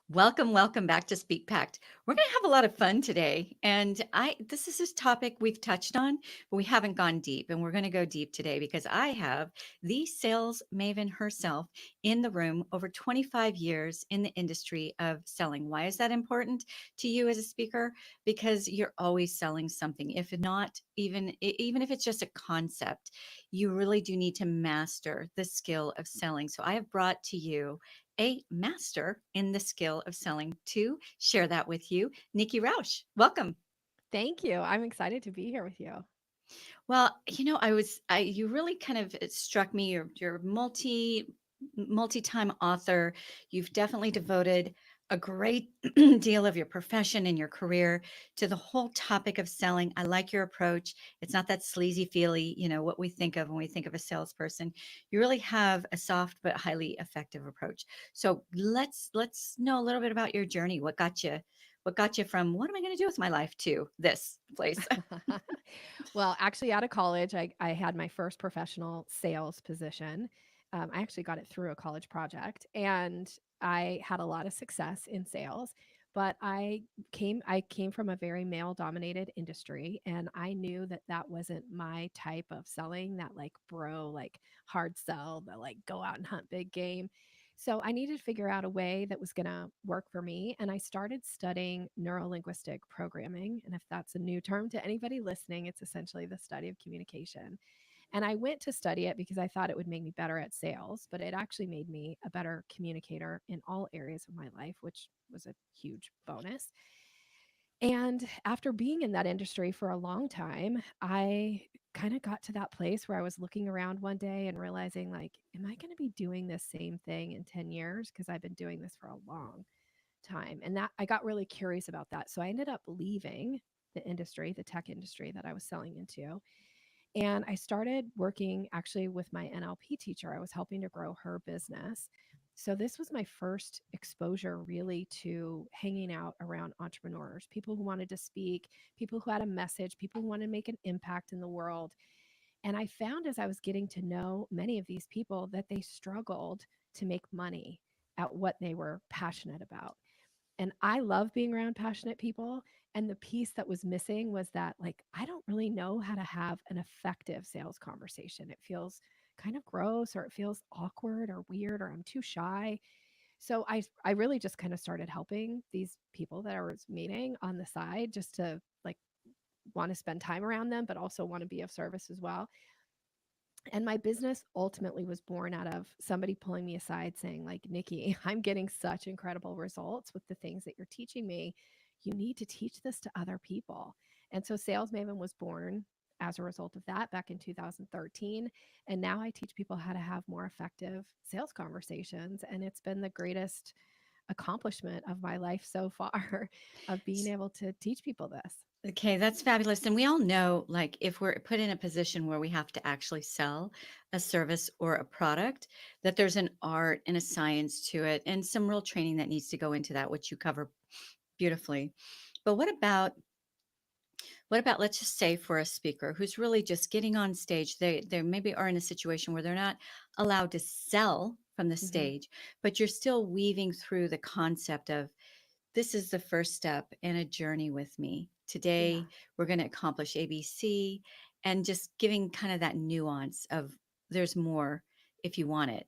Welcome back to Speak Pact. We're going to have a lot of fun today, and this is this topic we've touched on, but we haven't gone deep, and we're going to go deep today because I have the sales maven herself in the room, over 25 years in the industry of selling. Why is that important to you as a speaker? Because you're always selling something. If not, even if it's just a concept, you really do need to master the skill of selling. So I have brought to you a master in the skill of selling to share that with you. Nikki Rausch, welcome. Thank you. I'm excited to be here with you. Well, you really kind of it struck me. You're multi-time author. You've definitely devoted a great deal of your profession and your career to the whole topic of selling. I like your approach. It's not that sleazy feely, what we think of when we think of a salesperson. You really have a soft but highly effective approach. So let's know a little bit about your journey. What got you from what am I going to do with my life to this place? Well, actually, out of college, I had my first professional sales position. I actually got it through a college project, and I had a lot of success in sales. But I came from a very male dominated industry, and I knew that that wasn't my type of selling. That like bro, like hard sell, the like go out and hunt big game. So I needed to figure out a way that was going to work for me. And I started studying neurolinguistic programming. And if that's a new term to anybody listening, it's essentially the study of communication. And I went to study it because I thought it would make me better at sales, but it actually made me a better communicator in all areas of my life, which was a huge bonus. And after being in that industry for a long time, I kind of got to that place where I was looking around one day and realizing, like, am I going to be doing this same thing in 10 years? Because I've been doing this for a long time. And that I got really curious about that. So I ended up leaving the industry, the tech industry that I was selling into. And I started working actually with my NLP teacher. I was helping to grow her business. So this was my first exposure really to hanging out around entrepreneurs, people who wanted to speak, people who had a message, people who wanted to make an impact in the world. And I found as I was getting to know many of these people that they struggled to make money at what they were passionate about. And I love being around passionate people. And the piece that was missing was that, like, I don't really know how to have an effective sales conversation. It feels kind of gross, or it feels awkward or weird, or I'm too shy. So I really just kind of started helping these people that I was meeting on the side, just to like want to spend time around them, but also want to be of service as well. And my business ultimately was born out of somebody pulling me aside saying, like, Nikki, I'm getting such incredible results with the things that you're teaching me. You need to teach this to other people. And so Sales Maven was born as a result of that back in 2013. And now I teach people how to have more effective sales conversations. And it's been the greatest accomplishment of my life so far of being able to teach people this. Okay, that's fabulous. And we all know, like, if we're put in a position where we have to actually sell a service or a product, that there's an art and a science to it and some real training that needs to go into that, which you cover beautifully. But what about let's just say for a speaker who's really just getting on stage, they maybe are in a situation where they're not allowed to sell from the Hmm. stage, but you're still weaving through the concept of this is the first step in a journey with me. Yeah. Today, we're going to accomplish ABC and just giving kind of that nuance of there's more if you want it.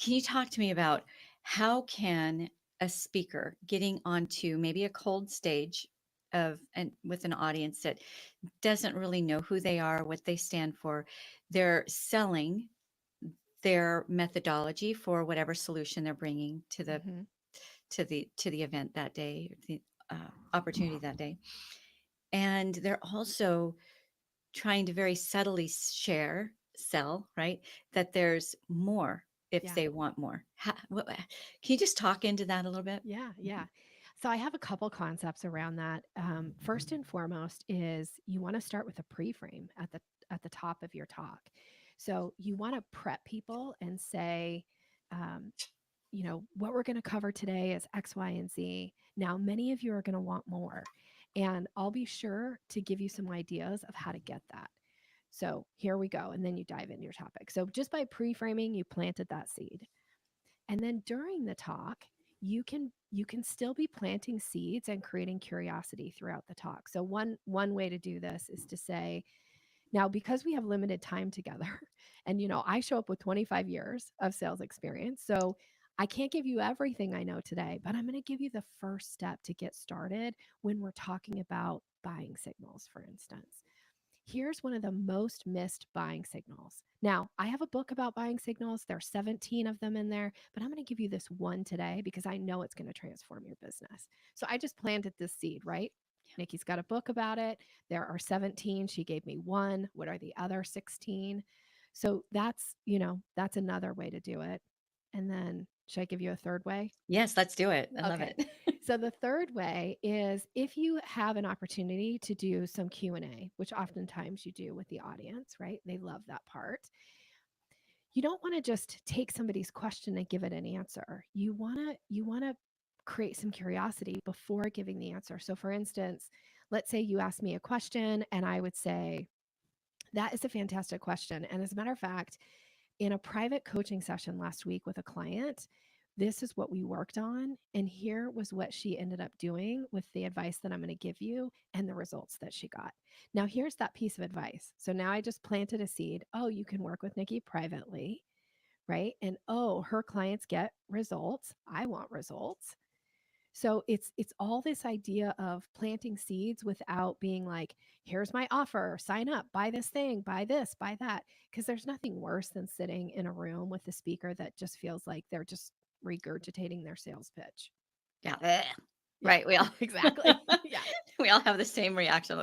Can you talk to me about how can a speaker getting onto maybe a cold stage of and with an audience that doesn't really know who they are, what they stand for, they're selling their methodology for whatever solution they're bringing to the Hmm. to the event that day, the opportunity that day, and they're also trying to very subtly sell, right? That there's more if Yeah. they want more. Can you just talk into that a little bit? Yeah, yeah. So I have a couple concepts around that. First and foremost is you want to start with a pre-frame at the top of your talk. So you want to prep people and say, um, what we're going to cover today is X, Y, and Z. Now, many of you are going to want more, and I'll be sure to give you some ideas of how to get that. So here we go, and then you dive into your topic. So just by pre-framing, you planted that seed. And then during the talk, you can still be planting seeds and creating curiosity throughout the talk. So one way to do this is to say, now, because we have limited time together, and I show up with 25 years of sales experience, so I can't give you everything I know today, but I'm going to give you the first step to get started when we're talking about buying signals, for instance. Here's one of the most missed buying signals. Now, I have a book about buying signals. There are 17 of them in there, but I'm going to give you this one today because I know it's going to transform your business. So I just planted this seed, right? Nikki's got a book about it. There are 17. She gave me one. What are the other 16? So that's another way to do it. And then, should I give you a third way? Yes, let's do it. I love Okay. it. So the third way is if you have an opportunity to do some Q&A, which oftentimes you do with the audience, right? They love that part. You don't want to just take somebody's question and give it an answer. You want to create some curiosity before giving the answer. So for instance, let's say you ask me a question and I would say, that is a fantastic question. And as a matter of fact, in a private coaching session last week with a client, this is what we worked on. And here was what she ended up doing with the advice that I'm going to give you and the results that she got. Now, here's that piece of advice. So now I just planted a seed. Oh, you can work with Nikki privately, right? And oh, her clients get results. I want results. So it's all this idea of planting seeds without being like, here's my offer, sign up, buy this thing, buy this, buy that. Because there's nothing worse than sitting in a room with a speaker that just feels like they're just regurgitating their sales pitch. Yeah. Ugh. Yeah, Right. We all exactly. Yeah. we all have the same reaction.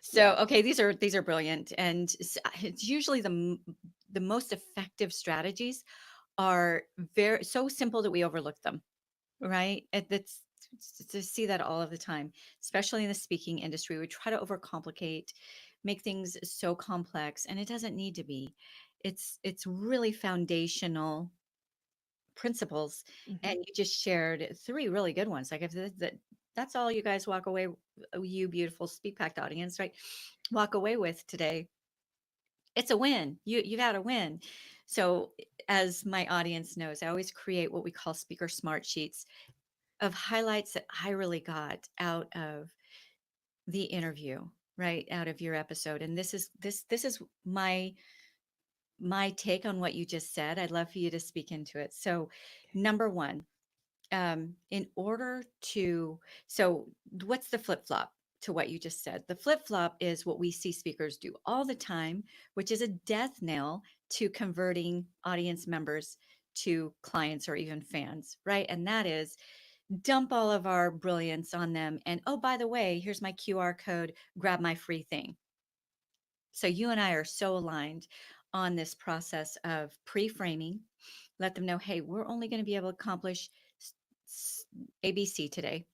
So, Yeah. okay, these are brilliant, and it's usually the most effective strategies are very so simple that we overlook them. Right? That's to see that all of the time, especially in the speaking industry. We try to overcomplicate, make things so complex, and it doesn't need to be. It's really foundational principles, Hmm. and you just shared three really good ones. Like if that's all you guys walk away, you beautiful Speak Packed audience, right? Walk away with today. It's a win. You've had a win. So as my audience knows, I always create what we call speaker smart sheets of highlights that I really got out of the interview, right? Out of your episode. And this is my take on what you just said. I'd love for you to speak into it. So, number one, in order to so what's the flip-flop to what you just said? The flip-flop is what we see speakers do all the time, which is a death knell to converting audience members to clients or even fans, right? And that is dump all of our brilliance on them. And oh, by the way, here's my QR code, grab my free thing. So you and I are so aligned on this process of pre framing. Let them know, hey, we're only going to be able to accomplish ABC today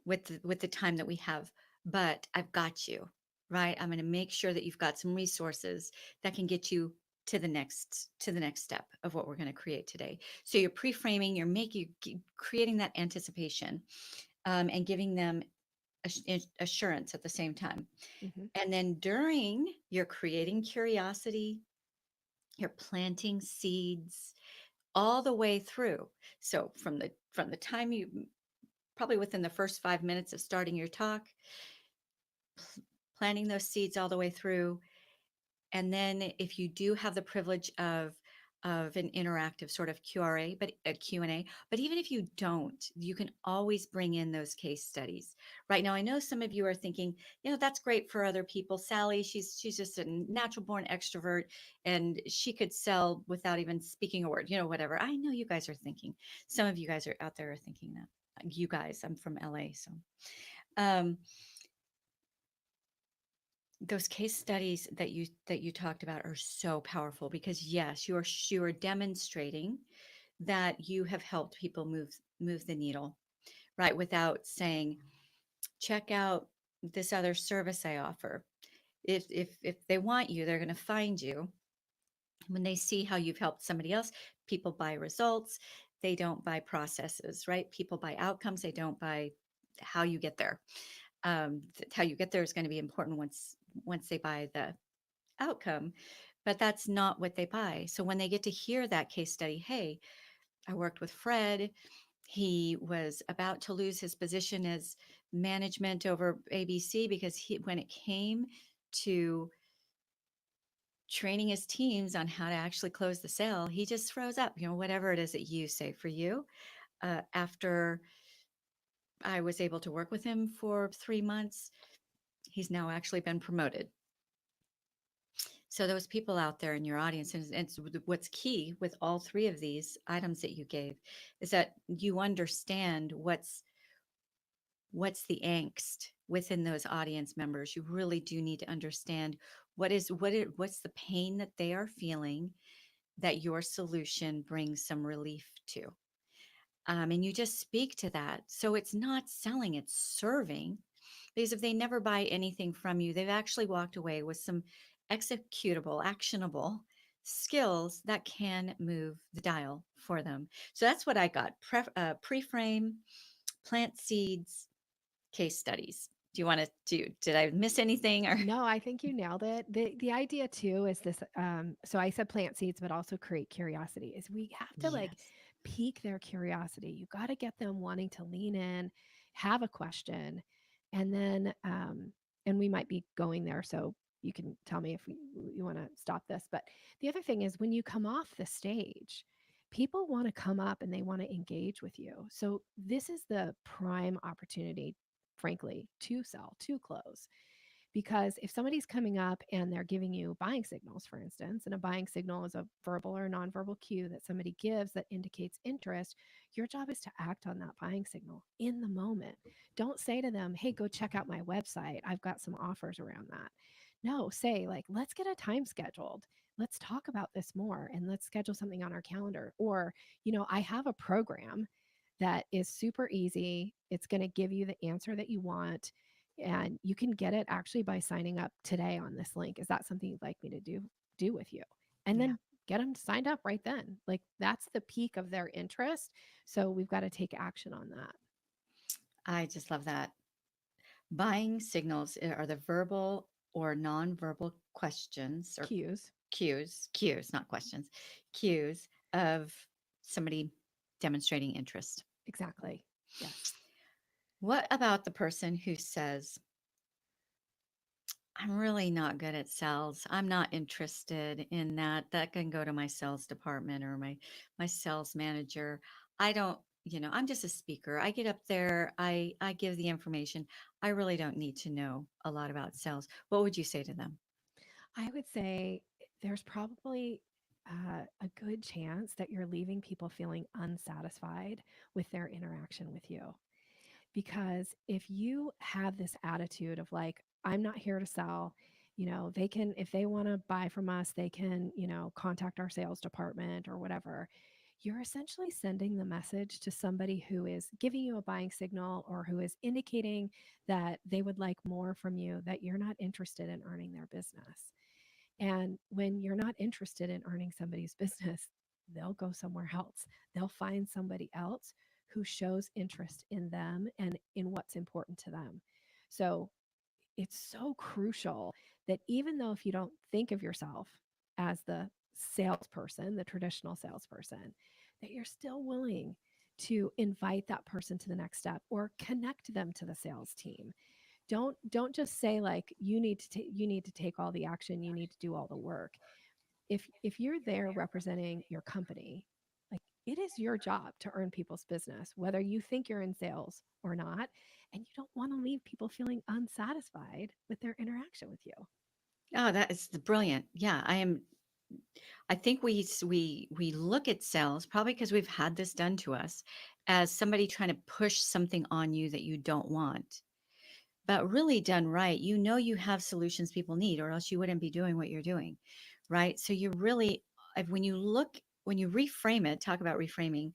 with the time that we have, but I've got you, right? I'm going to make sure that you've got some resources that can get you to the next step of what we're going to create today. So you're pre-framing, creating that anticipation, and giving them assurance at the same time. Hmm. And then during, you're creating curiosity, you're planting seeds all the way through. So from the time you probably within the first 5 minutes of starting your talk, planting those seeds all the way through. And then if you do have the privilege of an interactive sort of QRA, but a Q&A, but even if you don't, you can always bring in those case studies. Right now, I know some of you are thinking, that's great for other people. Sally, she's just a natural born extrovert and she could sell without even speaking a word, whatever. I know you guys are thinking. Some of you guys are out there are thinking that. You guys, I'm from LA, so um, those case studies that you talked about are so powerful because yes, you are demonstrating that you have helped people move the needle, right? Without saying, check out this other service I offer. If they want you, they're going to find you. When they see how you've helped somebody else, people buy results. They don't buy processes, right? People buy outcomes. They don't buy how you get there. How you get there is going to be important once they buy the outcome, but that's not what they buy. So when they get to hear that case study, hey, I worked with Fred He was about to lose his position as management over ABC because when it came to training his teams on how to actually close the sale, he just froze up. Whatever it is that you say for you. After I was able to work with him for 3 months, he's now actually been promoted. So those people out there in your audience, and what's key with all three of these items that you gave is that you understand what's the angst within those audience members. You really do need to understand what's the pain that they are feeling that your solution brings some relief to. And you just speak to that. So it's not selling, it's serving. Because if they never buy anything from you, they've actually walked away with some executable, actionable skills that can move the dial for them. So that's what I got: pre-frame, plant seeds, case studies. Do you want to do? Did I miss anything? Or No, I think you nailed it. The idea too is this, so I said plant seeds, but also create curiosity. Is we have to like yes, pique their curiosity. You got to get them wanting to lean in, have a question, and then and we might be going there, so you can tell me if you want to stop this. But the other thing is when you come off the stage, people want to come up and they want to engage with you. So this is the prime opportunity, frankly, to sell, to close, because if somebody's coming up and they're giving you buying signals, for instance, and a buying signal is a verbal or nonverbal cue that somebody gives that indicates interest, your job is to act on that buying signal in the moment. Don't say to them, hey, go check out my website. I've got some offers around that. No, say, like, let's get a time scheduled. Let's talk about this more and let's schedule something on our calendar. Or, I have a program that is super easy. It's going to give you the answer that you want, and you can get it actually by signing up today on this link. Is that something you'd like me to do with you? And yeah, then get them signed up right then. Like that's the peak of their interest. So we've got to take action on that. I just love that. Buying signals are the verbal or nonverbal questions or Cues. cues, not questions, cues of somebody demonstrating interest. Exactly. Yes. What about the person who says, I'm really not good at sales. I'm not interested in that. That can go to my sales department or my sales manager. I don't, I'm just a speaker. I get up there, I give the information. I really don't need to know a lot about sales. What would you say to them? I would say there's probably a good chance that you're leaving people feeling unsatisfied with their interaction with you. Because if you have this attitude of like, I'm not here to sell, they can, if they want to buy from us, they can, contact our sales department or whatever. You're essentially sending the message to somebody who is giving you a buying signal or who is indicating that they would like more from you, that you're not interested in earning their business. And when you're not interested in earning somebody's business, they'll go somewhere else. They'll find somebody else who shows interest in them and in what's important to them. So it's so crucial that even though if you don't think of yourself as the salesperson, the traditional salesperson, that you're still willing to invite that person to the next step or connect them to the sales team. Don't just say like you need to take all the action, you need to do all the work. If you're there representing your company, like it is your job to earn people's business whether you think you're in sales or not, and you don't want to leave people feeling unsatisfied with their interaction with you. Oh, that is brilliant. Yeah, I think we look at sales probably because we've had this done to us as somebody trying to push something on you that you don't want. But really done right, you have solutions people need, or else you wouldn't be doing what you're doing, right? So you really, when you reframe it, talk about reframing,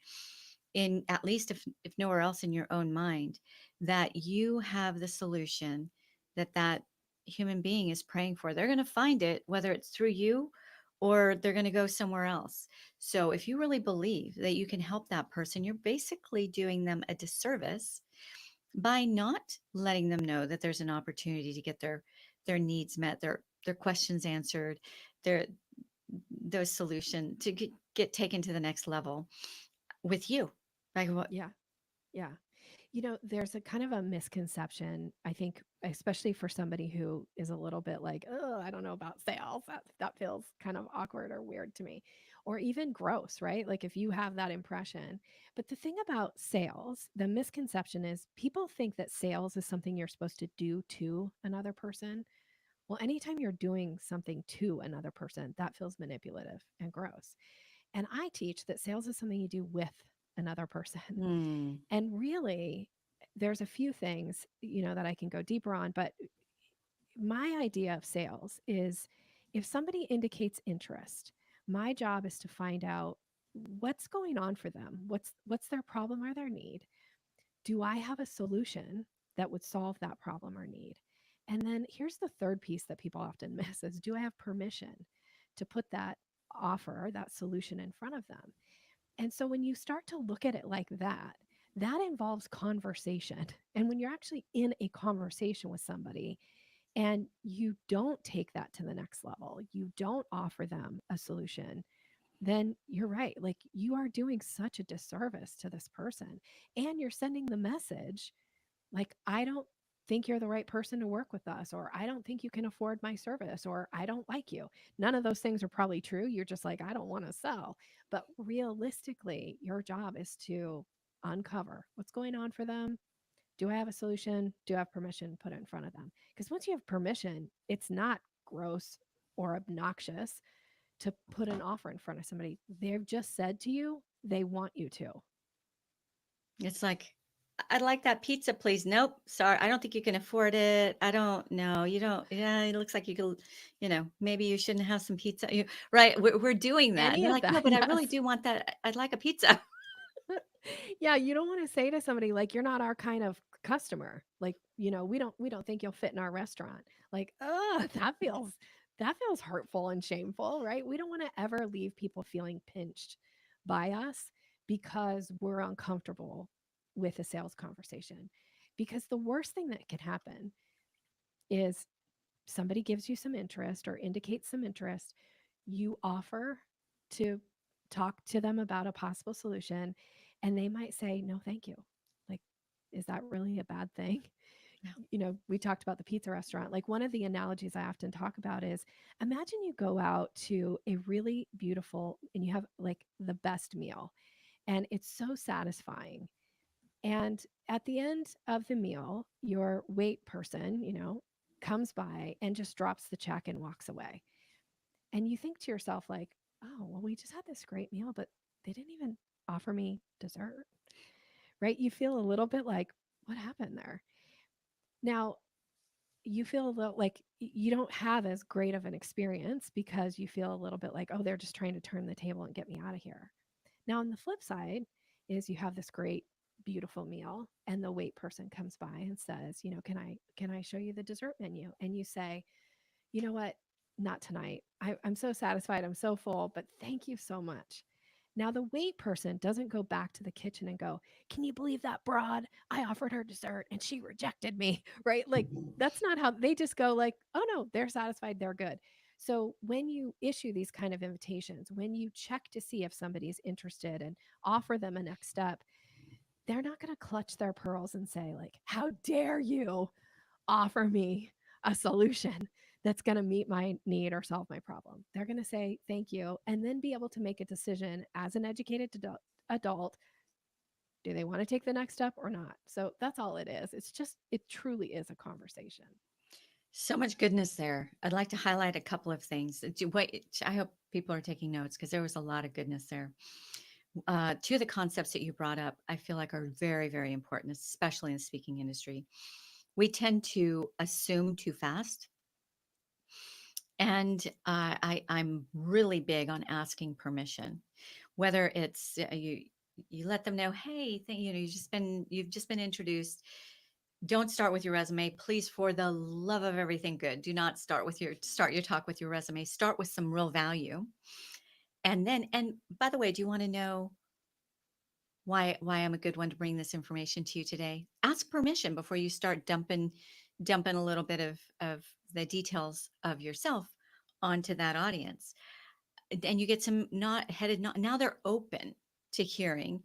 in at least if nowhere else in your own mind, that you have the solution that human being is praying for. They're going to find it, whether it's through you or they're going to go somewhere else. So if you really believe that you can help that person, you're basically doing them a disservice by not letting them know that there's an opportunity to get their needs met, their questions answered, their those solution to get taken to the next level with you. Like what Yeah. Yeah. There's a kind of a misconception, I think, especially for somebody who is a little bit like, oh, I don't know about sales. That feels kind of awkward or weird to me, or even gross, right? Like if you have that impression. But the thing about sales, the misconception is people think that sales is something you're supposed to do to another person. Well, anytime you're doing something to another person, that feels manipulative and gross. And I teach that sales is something you do with another person. Hmm. And really, there's a few things, that I can go deeper on, but my idea of sales is if somebody indicates interest, my job is to find out what's going on for them. What's their problem or their need? Do I have a solution that would solve that problem or need? And then here's the third piece that people often miss is do I have permission to put that offer, that solution in front of them? And so when you start to look at it like that, that involves conversation. And when you're actually in a conversation with somebody and you don't take that to the next level, you don't offer them a solution, then you're right. Like you are doing such a disservice to this person. And you're sending the message like, I don't think you're the right person to work with us, or I don't think you can afford my service, or I don't like you. None of those things are probably true. You're just like, I don't want to sell. But realistically, your job is to uncover what's going on for them. Do I have a solution? Do I have permission? Put it in front of them. Because once you have permission, it's not gross or obnoxious to put an offer in front of somebody. They've just said to you, they want you to. It's like, I'd like that pizza, please. Nope, sorry, I don't think you can afford it. I don't know. You don't. Yeah, it looks like you could. Maybe you shouldn't have some pizza. Right? We're doing that, and Any they're of like, no, that, but I really yes. do want that. I'd like a pizza. Yeah, you don't want to say to somebody like you're not our kind of customer. Like, we don't think you'll fit in our restaurant. Like, that feels hurtful and shameful, right? We don't want to ever leave people feeling pinched by us because we're uncomfortable with a sales conversation. Because the worst thing that can happen is somebody gives you some interest or indicates some interest, you offer to talk to them about a possible solution, and they might say, no, thank you. Like, is that really a bad thing? No. We talked about the pizza restaurant. Like, one of the analogies I often talk about is imagine you go out to a really beautiful and you have like the best meal, and it's so satisfying. And at the end of the meal, your wait person, comes by and just drops the check and walks away. And you think to yourself, like, oh, well, we just had this great meal, but they didn't even offer me dessert, right? You feel a little bit like, what happened there? Now, you feel a little like you don't have as great of an experience because you feel a little bit like, oh, they're just trying to turn the table and get me out of here. Now, on the flip side is you have this great beautiful meal and the wait person comes by and says, can I show you the dessert menu? And you say, you know what? Not tonight. I'm so satisfied. I'm so full, but thank you so much. Now, the wait person doesn't go back to the kitchen and go, can you believe that broad? I offered her dessert and she rejected me, right? Like, that's not how they just go, like, oh no, they're satisfied. They're good. So, when you issue these kind of invitations, when you check to see if somebody's interested and offer them a next step, they're not going to clutch their pearls and say, like, how dare you offer me a solution that's going to meet my need or solve my problem. They're going to say thank you and then be able to make a decision as an educated adult. Do they want to take the next step or not? So that's all it is. It truly is a conversation. So much goodness there. I'd like to highlight a couple of things. Wait, I hope people are taking notes because there was a lot of goodness there. Two of the concepts that you brought up, I feel like are very, very important, especially in the speaking industry. We tend to assume too fast. And I'm really big on asking permission, whether it's you let them know, hey, you've just been introduced. Don't start with your resume, please, for the love of everything good. Do not start your talk with your resume. Start with some real value, and by the way, do you want to know why I'm a good one to bring this information to you today? Ask permission before you start dumping a little bit of the details of yourself onto that audience, and you get some not headed not now they're open to hearing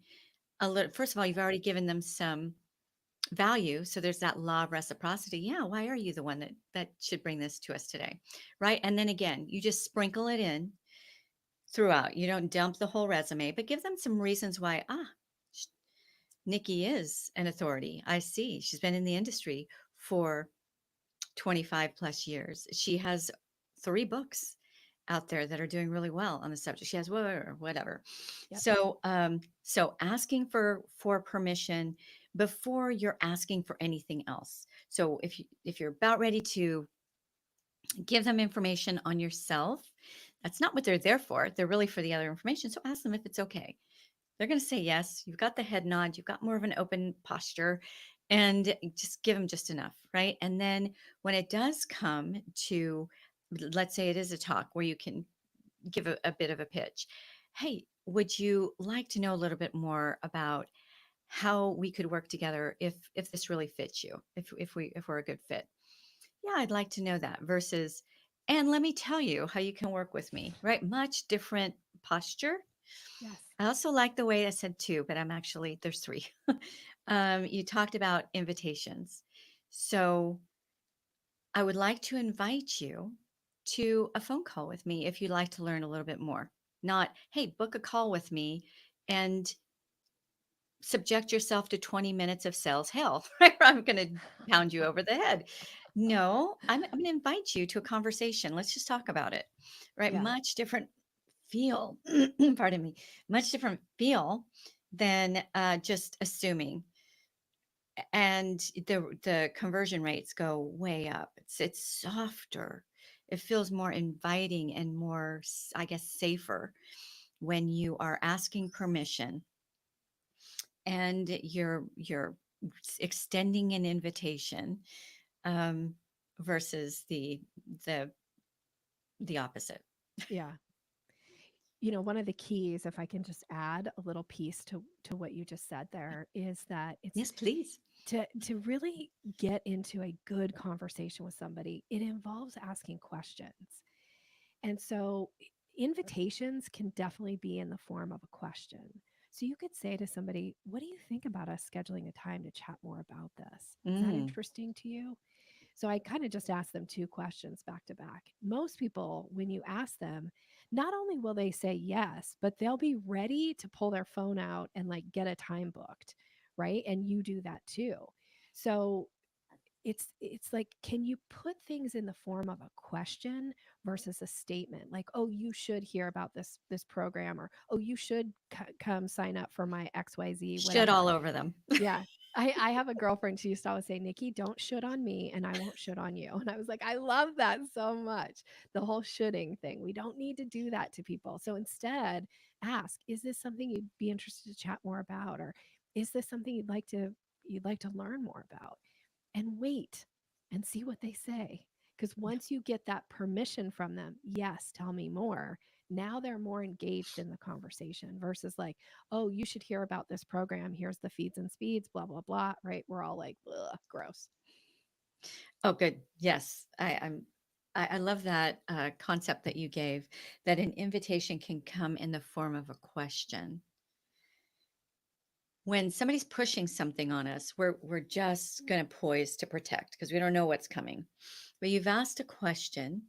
a little, first of all, you've already given them some value. So there's that law of reciprocity. Yeah, why are you the one that should bring this to us today? Right? And then again, you just sprinkle it in throughout. You don't dump the whole resume, but give them some reasons why, sh- Nikki is an authority. I see. She's been in the industry for 25 plus years. She has 3 books out there that are doing really well on the subject. She has whatever. Yep. So asking for permission before you're asking for anything else. So if you're about ready to give them information on yourself, that's not what they're there for. They're really for the other information. So ask them if it's okay. They're going to say yes. You've got the head nod, you've got more of an open posture, and just give them just enough, right? And then when it does come to, let's say it is a talk where you can give a bit of a pitch. Hey, would you like to know a little bit more about how we could work together if this really fits you, if we're a good fit? Yeah, I'd like to know that versus, and let me tell you how you can work with me, right? Much different posture. Yes. I also like the way I said two, but I'm actually, there's three. You talked about invitations. So I would like to invite you to a phone call with me if you'd like to learn a little bit more. Not, hey, book a call with me and subject yourself to 20 minutes of sales hell, right? I'm going to pound you over the head. No, I'm going to invite you to a conversation. Let's just talk about it, right? Yeah. Much different feel, pardon me, much different feel than just assuming. And the conversion rates go way up. It's softer. It feels more inviting and more, I guess, safer when you are asking permission and you're extending an invitation, um, versus the the opposite. Yeah. One of the keys, if I can just add a little piece to what you just said there, is that it's Yes, please. to really get into a good conversation with somebody, it involves asking questions. And so invitations can definitely be in the form of a question. So you could say to somebody, "What do you think about us scheduling a time to chat more about this? Is that Mm. interesting to you?" So I kind of just asked them two questions back to back. Most people, when you ask them, not only will they say yes, but they'll be ready to pull their phone out and like get a time booked, right? And you do that too. So it's like, can you put things in the form of a question versus a statement, like, "Oh, you should hear about this program," or, "Oh, you should come sign up for my XYZ," Shit whatever. all over them. Yeah. I have a girlfriend, she used to always say, "Nikki, don't should on me and I won't should on you." And I was like, I love that so much. The whole shoulding thing. We don't need to do that to people. So instead, ask, "Is this something you'd be interested to chat more about?" Or, "Is this something you'd like to learn more about?" And wait and see what they say. Because once you get that permission from them, yes, tell me more. Now they're more engaged in the conversation versus like, "Oh, you should hear about this program. Here's the feeds and speeds, blah, blah, blah." Right? We're all like, ugh, gross. Oh, good. Yes, I love that concept that you gave. That an invitation can come in the form of a question. When somebody's pushing something on us, we're just going to poise to protect because we don't know what's coming. But you've asked a question,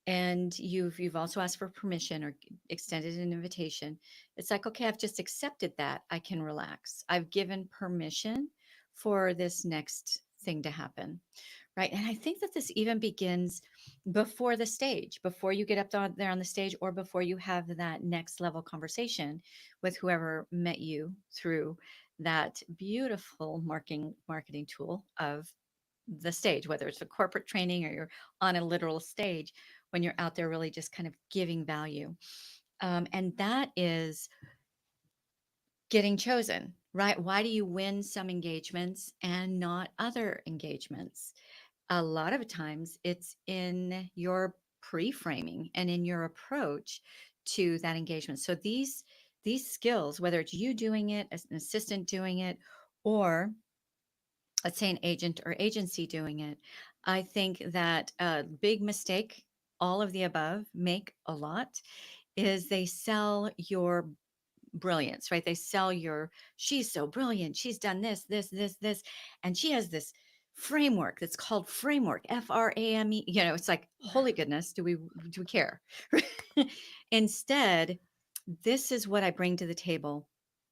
and you've also asked for permission or extended an invitation. It's like, okay, I've just accepted that. I can relax. I've given permission for this next thing to happen. Right. And I think that this even begins before the stage, before you get up there on the stage, or before you have that next level conversation with whoever met you through that beautiful marketing tool of the stage, whether it's a corporate training or you're on a literal stage, when you're out there really just kind of giving value. And that is getting chosen, right? Why do you win some engagements and not other engagements? A lot of times it's in your pre-framing and in your approach to that engagement. So these skills, whether it's you doing it, as an assistant doing it, or let's say an agent or agency doing it, I think that a big mistake all of the above make a lot is they sell your brilliance, right? They sell your, she's so brilliant. She's done this, and she has this framework that's called framework, FRAME. It's like, holy goodness, do we care? Instead, this is what I bring to the table.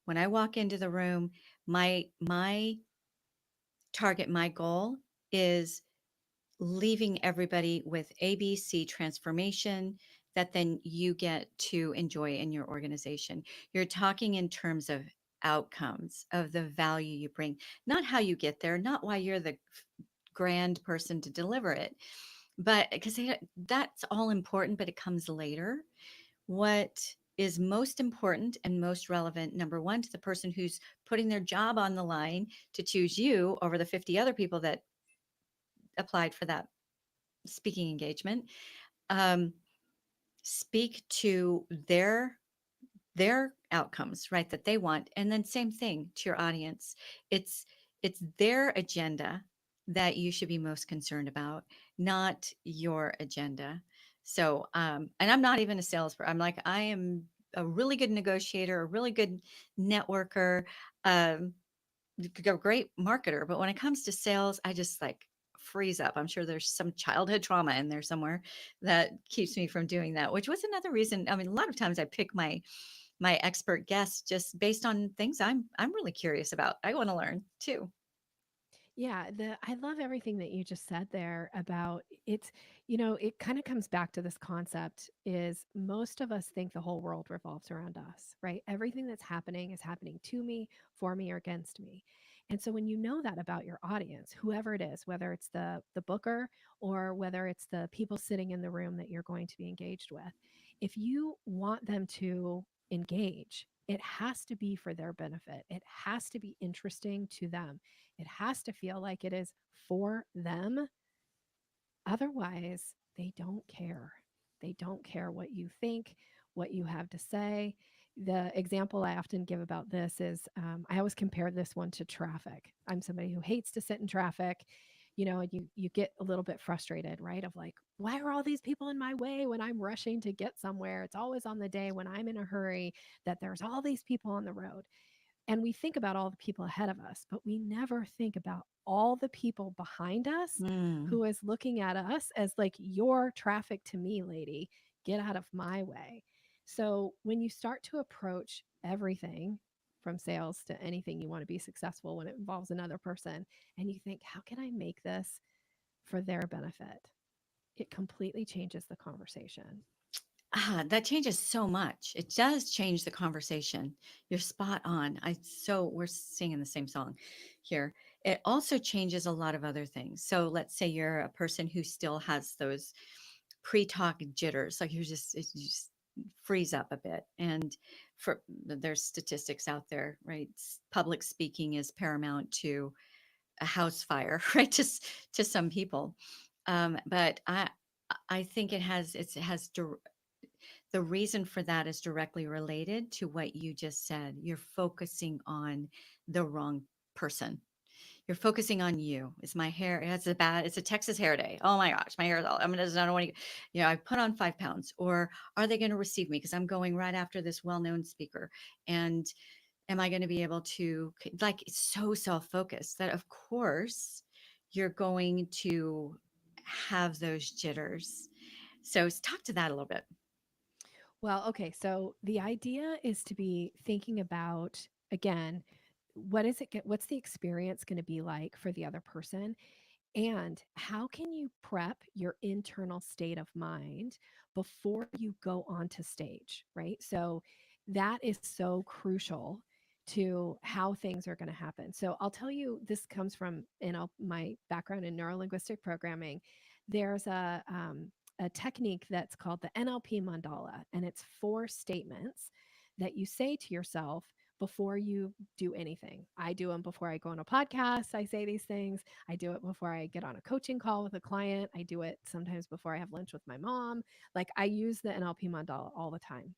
When I walk into the room, my target, my goal is leaving everybody with ABC transformation that then you get to enjoy in your organization. You're talking in terms of outcomes, of the value you bring, not how you get there, not why you're the grand person to deliver it, but because that's all important, but it comes later. What is most important and most relevant, number one, to the person who's putting their job on the line to choose you over the 50 other people that applied for that speaking engagement, um, speak to their outcomes, right, that they want, and then same thing to your audience. It's their agenda that you should be most concerned about, not your agenda. So and I'm not even a salesperson. I'm like, I am a really good negotiator, a really good networker, um, a great marketer, but when it comes to sales, I just like freeze up. I'm sure there's some childhood trauma in there somewhere that keeps me from doing that, which was another reason. I mean, a lot of times I pick my expert guests just based on things I'm really curious about. I want to learn too. Yeah, I love everything that you just said there about it's, it kind of comes back to this concept is most of us think the whole world revolves around us, right? Everything that's happening is happening to me, for me, or against me. And so when you know that about your audience, whoever it is, whether it's the booker or whether it's the people sitting in the room that you're going to be engaged with, if you want them to engage, it has to be for their benefit. It has to be interesting to them. It has to feel like it is for them. Otherwise, they don't care. They don't care what you think, what you have to say. The example I often give about this is I always compare this one to traffic. I'm somebody who hates to sit in traffic. And you get a little bit frustrated, right? Of like, why are all these people in my way when I'm rushing to get somewhere? It's always on the day when I'm in a hurry that there's all these people on the road. And we think about all the people ahead of us, but we never think about all the people behind us Mm. who is looking at us as like, your traffic to me, lady, get out of my way. So when you start to approach everything from sales to anything you want to be successful when it involves another person, and you think, how can I make this for their benefit? It completely changes the conversation. That changes so much. It does change the conversation. You're spot on. We're singing the same song here. It also changes a lot of other things. So let's say you're a person who still has those pre-talk jitters, like you just freeze up a bit. And there's statistics out there, right? Public speaking is paramount to a house fire, right? Just to some people. But I think it has the reason for that is directly related to what you just said. You're focusing on the wrong person. You're focusing on you. Is my hair? It's a Texas hair day. Oh my gosh, my hair is all. I mean, I don't want to. I put on 5 pounds. Or are they going to receive me because I'm going right after this well-known speaker? And am I going to be able to, like, it's so self-focused that of course you're going to have those jitters. So talk to that a little bit. Well, okay. So the idea is to be thinking about, again, what's the experience going to be like for the other person? And how can you prep your internal state of mind before you go onto stage, right? So that is so crucial to how things are going to happen. So I'll tell you, this comes from my background in neurolinguistic programming. There's a technique that's called the NLP mandala, and it's 4 statements that you say to yourself before you do anything. I do them before I go on a podcast. I say these things. I do it before I get on a coaching call with a client. I do it sometimes before I have lunch with my mom. Like, I use the NLP mandala all the time.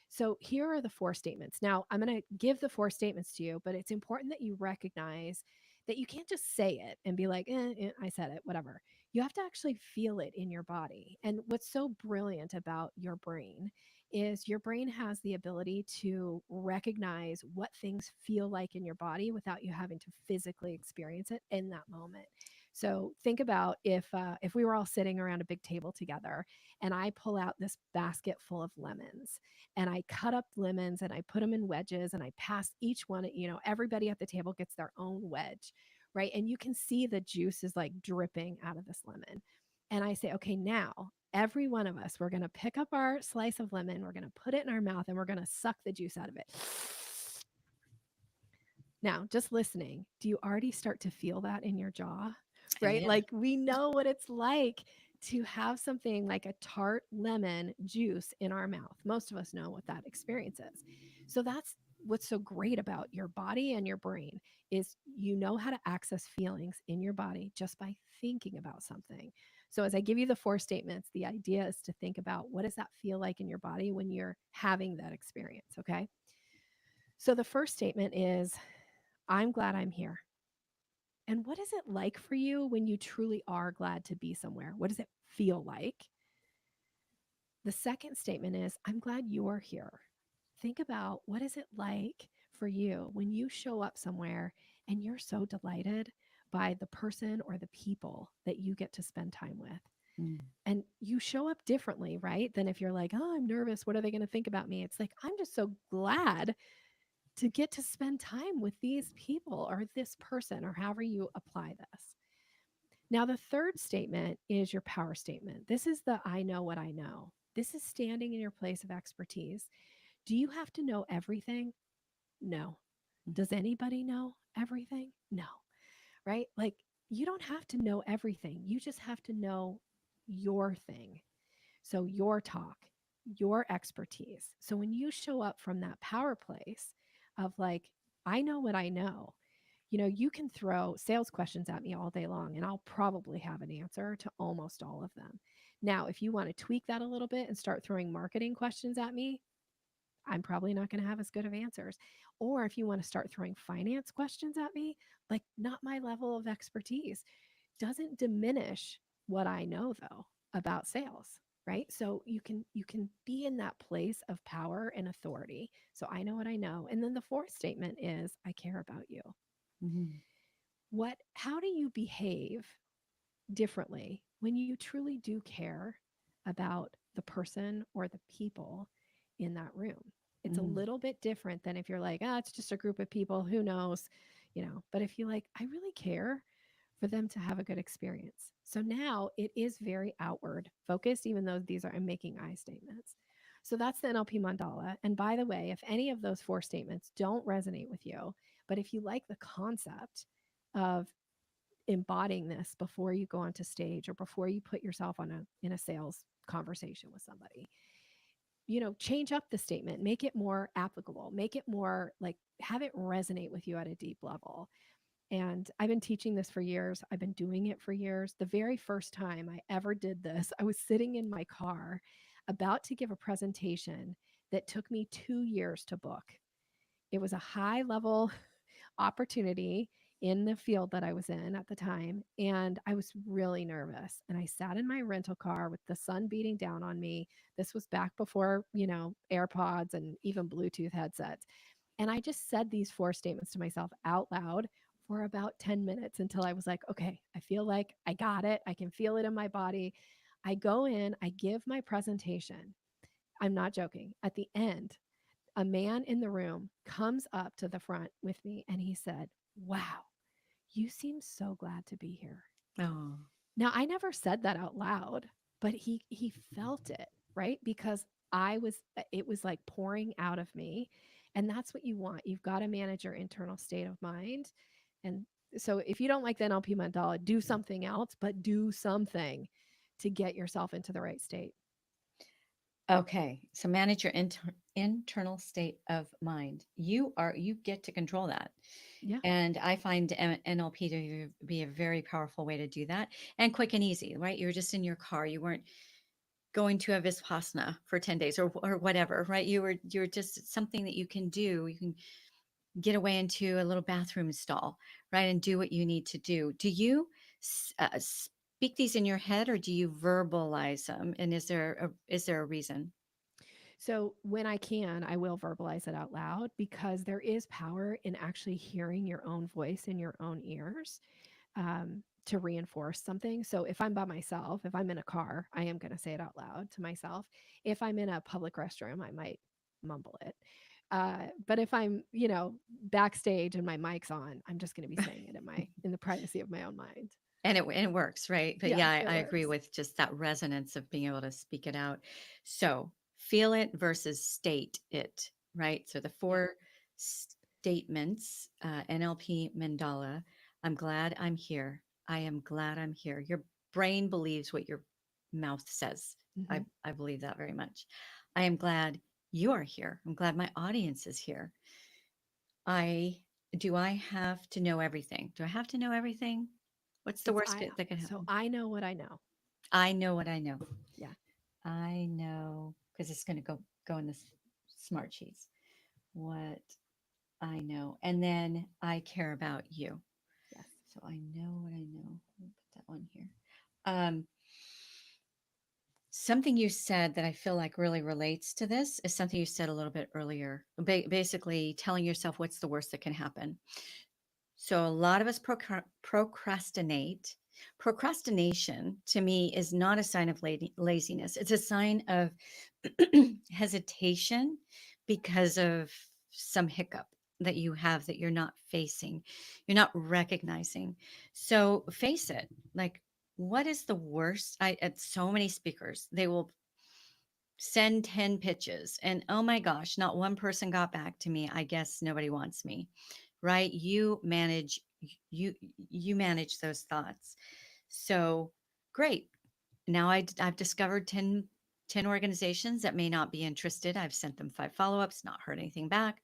So here are the 4 statements. Now, I'm going to give the 4 statements to you, but it's important that you recognize that you can't just say it and be like, I said it, whatever. You have to actually feel it in your body. And what's so brilliant about your brain is your brain has the ability to recognize what things feel like in your body without you having to physically experience it in that moment. So think about if we were all sitting around a big table together, and I pull out this basket full of lemons, and I cut up lemons and I put them in wedges, and I pass each one. Everybody at the table gets their own wedge, right? And you can see the juice is like dripping out of this lemon. And I say, okay, now every one of us, we're going to pick up our slice of lemon, we're going to put it in our mouth, and we're going to suck the juice out of it. Now, just listening, do you already start to feel that in your jaw? Oh, Right? yeah. Like we know what it's like to have something like a tart lemon juice in our mouth. Most of us know what that experience is. So that's what's so great about your body and your brain is you know how to access feelings in your body just by thinking about something. So as I give you the four statements, the idea is to think about what does that feel like in your body when you're having that experience, okay? So the first statement is I'm glad I'm here. And what is it like for you when you truly are glad to be somewhere? What does it feel like? The second statement is, I'm glad you're here. Think about what is it like for you when you show up somewhere and you're so delighted by the person or the people that you get to spend time with. Mm. And you show up differently, right? Than if you're like, oh, I'm nervous. What are they going to think about me? It's like, I'm just so glad to get to spend time with these people or this person or however you apply this. Now, the third statement is your power statement. This is the I know what I know. This is standing in your place of expertise. Do you have to know everything? No. Does anybody know everything? No. Right? Like, you don't have to know everything. You just have to know your thing. So, your talk, your expertise. So, when you show up from that power place of like, I know what I know, you can throw sales questions at me all day long, and I'll probably have an answer to almost all of them. Now, if you want to tweak that a little bit and start throwing marketing questions at me, I'm probably not going to have as good of answers. Or if you want to start throwing finance questions at me, like not my level of expertise, doesn't diminish what I know though about sales, right? So you can be in that place of power and authority. So I know what I know. And then the fourth statement is I care about you. Mhm. How do you behave differently when you truly do care about the person or the people in that room? It's a Mm. little bit different than if you're like, it's just a group of people, who knows. But if you like, I really care for them to have a good experience. So now it is very outward focused, even though these are, I'm making I statements. So that's the NLP mandala. And by the way, if any of those four statements don't resonate with you, but if you like the concept of embodying this before you go onto stage or before you put yourself in a sales conversation with somebody, change up the statement, make it more applicable, make it more like have it resonate with you at a deep level. And I've been teaching this for years. I've been doing it for years. The very first time I ever did this, I was sitting in my car about to give a presentation that took me 2 years to book. It was a high level opportunity in the field that I was in at the time. And I was really nervous. And I sat in my rental car with the sun beating down on me. This was back before, AirPods and even Bluetooth headsets. And I just said these four statements to myself out loud for about 10 minutes until I was like, okay, I feel like I got it. I can feel it in my body. I go in, I give my presentation. I'm not joking. At the end, a man in the room comes up to the front with me and he said, wow, you seem so glad to be here. Oh. Now, I never said that out loud, but he felt it, right? Because it was like pouring out of me. And that's what you want. You've got to manage your internal state of mind. And so if you don't like the NLP mandala, do something else, but do something to get yourself into the right state. Okay, so manage your internal state of mind. You get to control that. Yeah. And I find NLP to be a very powerful way to do that, and quick and easy, right? You were just in your car. You weren't going to a Vipassana for 10 days or whatever, right? You're just something that you can do. You can get away into a little bathroom stall, right? And do what you need to do. Do you speak these in your head, or do you verbalize them? And is there a reason? So when I can, I will verbalize it out loud because there is power in actually hearing your own voice in your own ears, to reinforce something. So if I'm by myself, if I'm in a car, I am going to say it out loud to myself. If I'm in a public restroom, I might mumble it. But if I'm, backstage and my mic's on, I'm just going to be saying it in the privacy of my own mind. And it works, right? But Yeah, yeah, it I agree works. with just that resonance of being able to speak it out. So feel it versus state it, right? So the Yep. four statements, NLP mandala. I'm glad I'm here. I am glad I'm here. Your brain believes what your mouth says. Hmm. I believe that very much. I am glad you are here. I'm glad my audience is here. I do I have to know everything? Do I have to know everything? What's the It's worst I that could so happen? I know what I know. I know what I know. Yeah. I know because it's going to go in this smart sheets. What I know, and then I care about you. Yes. So I know what I know. I'll put that one here. Um, Something you said that I feel like really relates to this is something you said a little bit earlier. Basically, telling yourself what's the worst that can happen. So a lot of us procrastinate. Procrastination to me is not a sign of laziness. It's a sign of hesitation because of some hiccup that you have that you're not facing, you're not recognizing. So face it. Like, what is the worst? I at so many speakers, they will send 10 pitches and oh my gosh, not one person got back to me. I guess nobody wants me, right? You you manage those thoughts. So great. Now I've discovered 10 organizations that may not be interested. I've sent them 5 follow-ups, not heard anything back.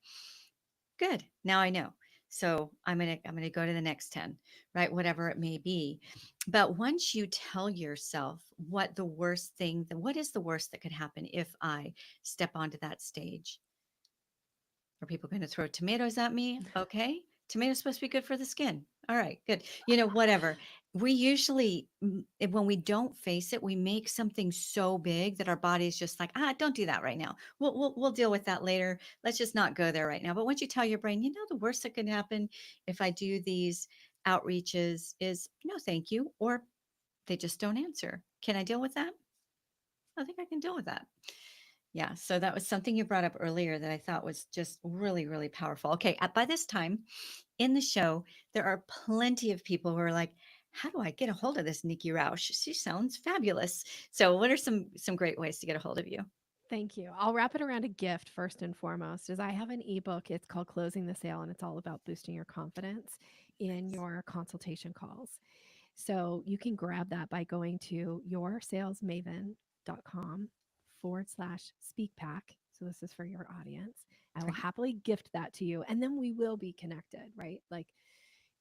Good. Now I know. So I'm gonna go to the next 10, right? Whatever it may be. But once you tell yourself what is the worst that could happen if I step onto that stage? Are people going to throw tomatoes at me? Okay. Tomatoes supposed to be good for the skin. All right, good. Whatever. We usually, when we don't face it, we make something so big that our body is just like, don't do that right now. We'll deal with that later. Let's just not go there right now. But once you tell your brain, the worst that can happen if I do these outreaches is no, thank you, or they just don't answer. Can I deal with that? I think I can deal with that. Yeah, so that was something you brought up earlier that I thought was just really, really powerful. Okay, by this time in the show, there are plenty of people who are like, "How do I get a hold of this Nikki Rausch? She sounds fabulous." So, what are some great ways to get a hold of you? Thank you. I'll wrap it around a gift first and foremost. Is I have an ebook. It's called Closing the Sale, and it's all about boosting your confidence in your consultation calls. So you can grab that by going to yoursalesmaven.com/speak pack. So this is for your audience. I will Great. happily gift that to you. And then we will be connected, right? Like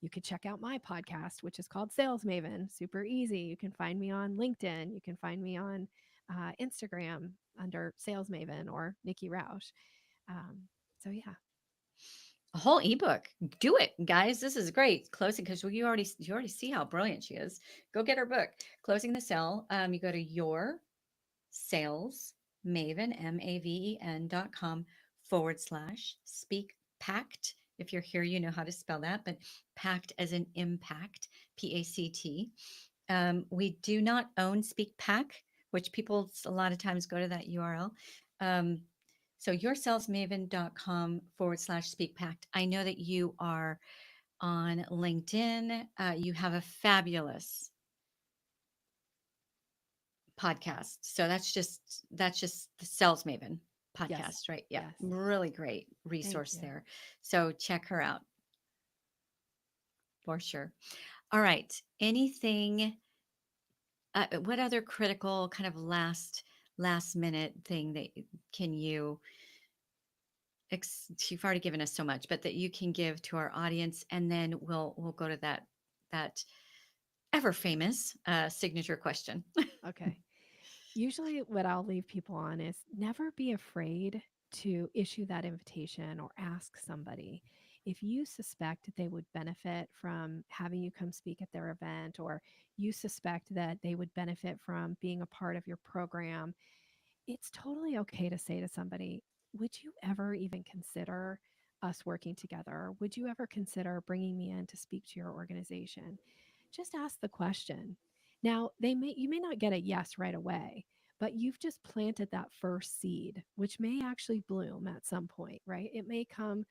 you could check out my podcast, which is called Sales Maven. Super easy. You can find me on LinkedIn. You can find me on Instagram under Sales Maven or Nikki Rausch. Um, so yeah, A whole ebook. Do it, guys. This is great. Closing because you already see how brilliant she is. Go get her book, Closing the Sale. You go to your sales maven maven.com/speak pact. If you're here, you know how to spell that, but pact as an impact, PACT. We do not own Speak Pack, which people a lot of times go to that URL. Um, so yoursalesmaven.com/speak pact. I know that you are on LinkedIn. You have a fabulous podcast. So that's just the Sales Maven yes, podcast, right? Yeah, yes. really great Thank resource you. there. So check her out for sure. All right. Anything? What other critical kind of last minute thing that can you? You've already given us so much, but that you can give to our audience, and then we'll go to that ever famous signature question. Okay. Usually, what I'll leave people on is never be afraid to issue that invitation or ask somebody if you suspect that they would benefit from having you come speak at their event, or you suspect that they would benefit from being a part of your program. it's totally okay to say to somebody, would you ever even consider us working together? Would you ever consider bringing me in to speak to your organization? Just ask the question. Now, you may not get a yes right away, but you've just planted that first seed, which may actually bloom at some point, right? It may come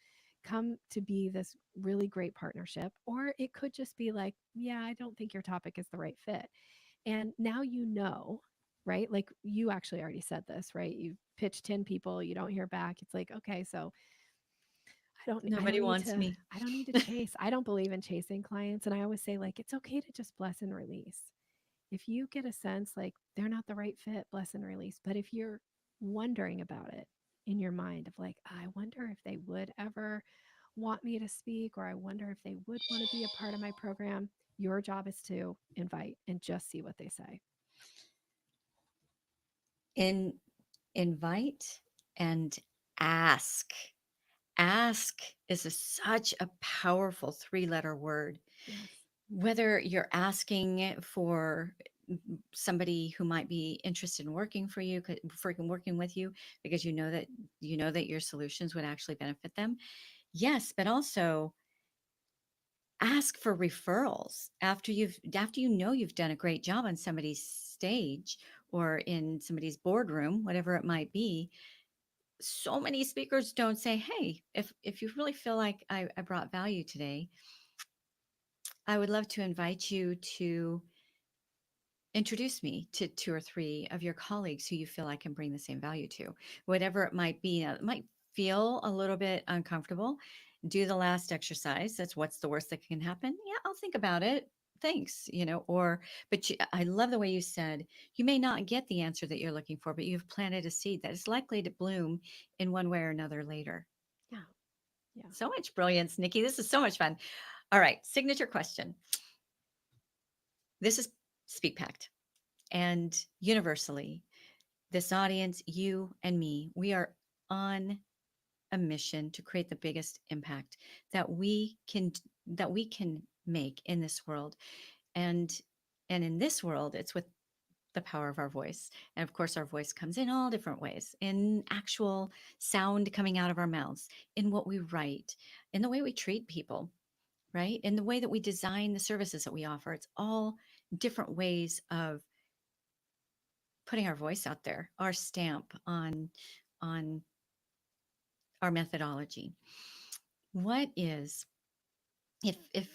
to be this really great partnership, or it could just be like, yeah, I don't think your topic is the right fit. And now you know, right? Like you actually already said this, right? You pitch 10 people, you don't hear back. It's like, okay, so I Nobody don't need wants to me. I don't need to chase. I don't believe in chasing clients. And I always say, like, it's okay to just bless and release. If you get a sense like they're not the right fit, bless and release. But if you're wondering about it in your mind of like, I wonder if they would ever want me to speak, or I wonder if they would want to be a part of my program, your job is to invite and just see what they say. In invite and ask. Ask is such a powerful three-letter word. Yes. Whether you're asking for somebody who might be interested in working for you, for working with you, because you know that your solutions would actually benefit them. Yes, but also ask for referrals after you know you've done a great job on somebody's stage or in somebody's boardroom, whatever it might be. So many speakers don't say, hey, if you really feel like I brought value today, I would love to invite you to introduce me to two or three of your colleagues who you feel I can bring the same value to, whatever it might be. Now, it might feel a little bit uncomfortable. Do the last exercise. That's what's the worst that can happen. Yeah, I'll think about it. Thanks, but I love the way you said you may not get the answer that you're looking for, but you've planted a seed that is likely to bloom in one way or another later. Yeah. Yeah. So much brilliance, Nikki. This is so much fun. All right, signature question. This is Speak Pact. And universally, this audience, you and me, we are on a mission to create the biggest impact that we can that we can make in this world. And in this world, it's with the power of our voice. And of course, our voice comes in all different ways, in actual sound coming out of our mouths, in what we write, in the way we treat people, right? In the way that we design the services that we offer. It's all different ways of putting our voice out there, our stamp on our methodology. What is if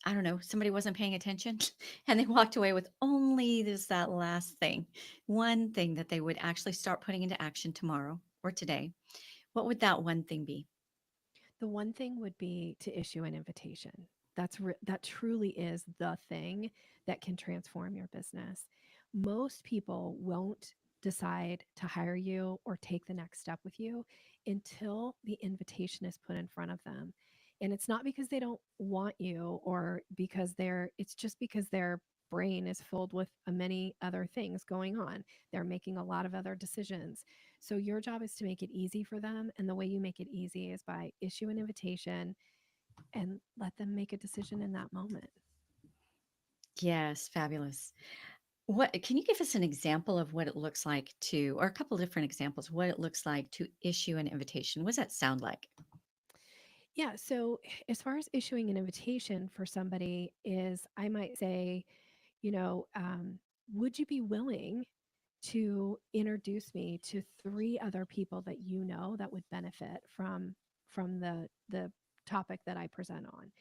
I don't know, somebody wasn't paying attention and they walked away with only this that last thing, one thing that they would actually start putting into action tomorrow or today, what would that one thing be? The one thing would be to issue an invitation. That truly is the thing that can transform your business. Most people won't decide to hire you or take the next step with you until the invitation is put in front of them. And it's not because they don't want you, or because it's just because their brain is filled with many other things going on. They're making a lot of other decisions. So your job is to make it easy for them. And the way you make it easy is by issue an invitation and let them make a decision in that moment. Yes, fabulous. What can you give us an example of what it looks like to, or a couple different examples, what it looks like to issue an invitation? What does that sound like? Yeah. So as far as issuing an invitation for somebody is, I might say, you know, would you be willing to introduce me to three other people that you know that would benefit from the topic that I present on?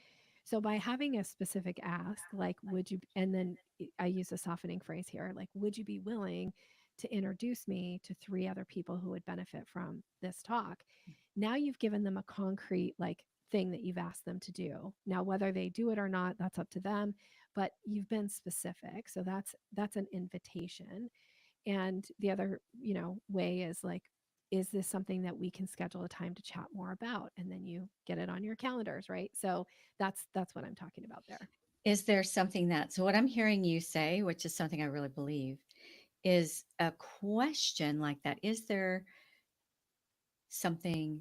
So by having a specific ask, like, would you, and then I use a softening phrase here, like, would you be willing to introduce me to three other people who would benefit from this talk? Now you've given them a concrete, like, thing that you've asked them to do. Now, whether they do it or not, that's up to them, but you've been specific. So that's an invitation. And the other, way is like, is this something that we can schedule a time to chat more about? And then you get it on your calendars, right? So that's what I'm talking about there. Is there something that, so what I'm hearing you say, which is something I really believe, is a question like that. Is there something,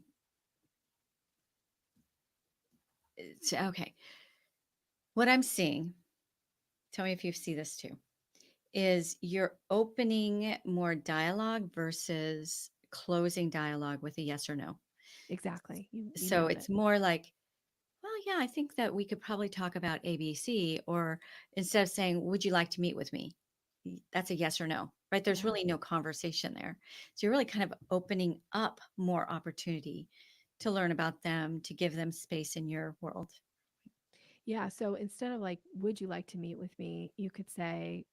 okay, what I'm seeing, tell me if you see this too, is you're opening more dialogue versus closing dialogue with a yes or no. Exactly. You So nailed it. it's more like, well, yeah, I think that we could probably talk about ABC, or instead of saying, would you like to meet with me? That's a yes or no, right? There's Yeah. really no conversation there. So you're really kind of opening up more opportunity to learn about them, to give them space in your world. Yeah. So instead of like, would you like to meet with me? You could say,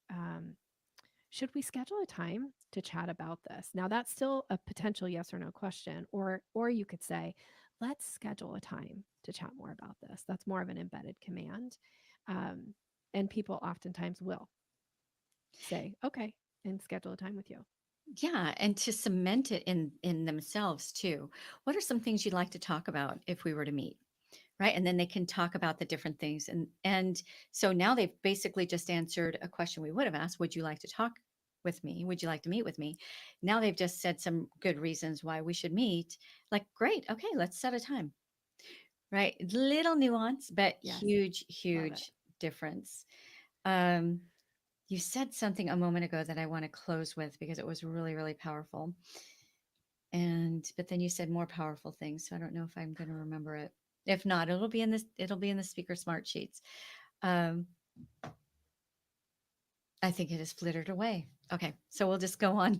should we schedule a time to chat about this? Now that's still a potential yes or no question. Or you could say, let's schedule a time to chat more about this. That's more of an embedded command. Um, and people oftentimes will say, okay, and schedule a time with you. Yeah, and to cement it in themselves too. What are some things you'd like to talk about if we were to meet? Right? And then they can talk about the different things. And so now they've basically just answered a question we would have asked, would you like to talk with me? Would you like to meet with me? Now they've just said some good reasons why we should meet. Like, great, okay, let's set a time. Right? Little nuance, but Yes. huge, Love it. huge difference. Um, you said something a moment ago that I want to close with because it was really, really powerful. And but then you said more powerful things, so I don't know if I'm going to remember it. If not, it'll be in the speaker smart sheets. Um, I think it has flittered away. Okay, so we'll just go on.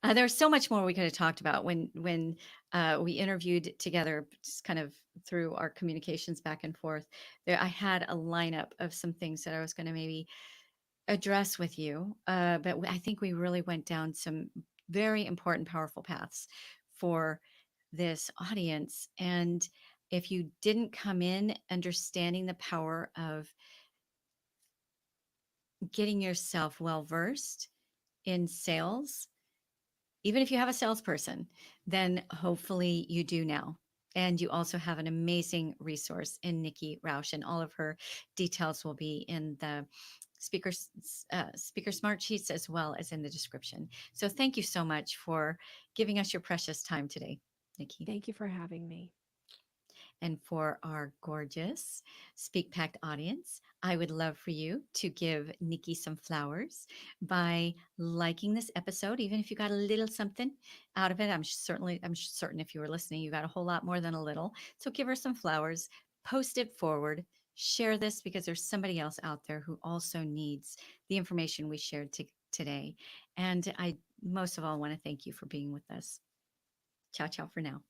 There's so much more we could have talked about when we interviewed together, just kind of through our communications back and forth. There, I had a lineup of some things that I was going to maybe address with you, but I think we really went down some very important, powerful paths for this audience. And if you didn't come in understanding the power of getting yourself well versed in sales, even if you have a salesperson, then hopefully you do now. And you also have an amazing resource in Nikki Rausch, and all of her details will be in the speaker speaker smart sheets as well as in the description. So thank you so much for giving us your precious time today, Nikki. Thank you for having me. And for our gorgeous Speak Packed audience, I would love for you to give Nikki some flowers by liking this episode, even if you got a little something out of it. I'm certain if you were listening, you got a whole lot more than a little. So give her some flowers, post it forward, share this because there's somebody else out there who also needs the information we shared today. And I most of all want to thank you for being with us. Ciao, ciao for now.